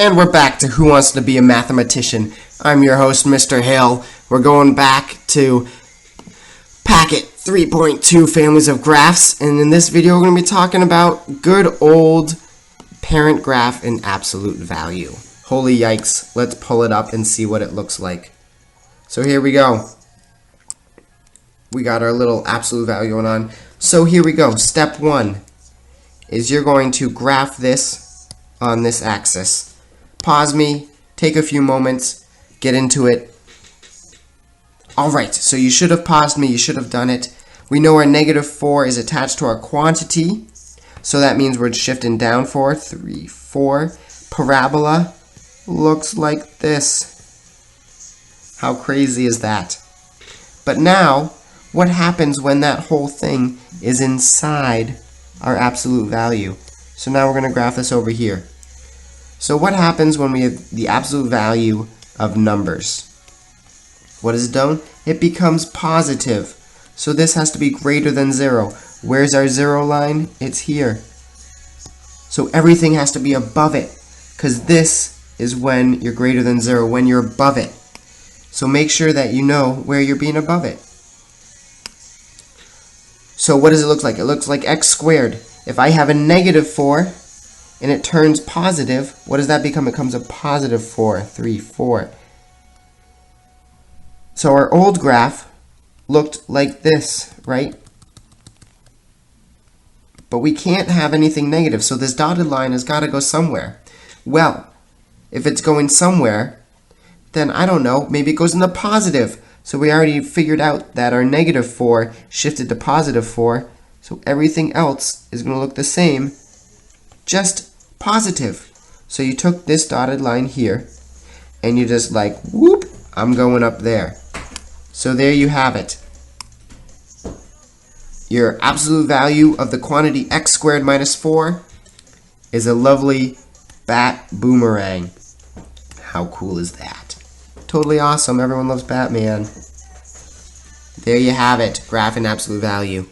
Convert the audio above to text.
And we're back to Who Wants to Be a Mathematician. I'm your host, Mr. Hill. We're going back to Packet 3.2 Families of Graphs, and in this video we're going to be talking about good old parent graph and absolute value. Holy yikes, let's pull it up and see what it looks like. So here we go. We got our little absolute value going on. So here we go. Step 1 is you're going to graph this on this axis. Pause me, take a few moments, get into it. Alright, so you should have paused me, you should have done it. We know our -4 is attached to our quantity, so that means we're shifting down 4, 3, 4. Parabola looks like this. How crazy is that? But now, what happens when that whole thing is inside our absolute value? So now we're going to graph this over here. So what happens when we have the absolute value of numbers? What is it done? It becomes positive. So this has to be greater than 0. Where's our 0 line? It's here. So everything has to be above it, because this is when you're greater than 0, when you're above it. So make sure that you know where you're being above it. So what does it look like? It looks like x squared. If I have a -4 and it turns positive, what does that become? It becomes a positive 4, 3, 4. So our old graph looked like this, right? But we can't have anything negative, so this dotted line has got to go somewhere. Well, if it's going somewhere, then I don't know, maybe it goes in the positive. So we already figured out that our -4 shifted to +4, so everything else is going to look the same, just positive. So you took this dotted line here, and you just like, whoop, I'm going up there. So there you have it. Your absolute value of the quantity x squared minus 4 is a lovely bat boomerang. How cool is that? Totally awesome. Everyone loves Batman. There you have it. Graph and absolute value.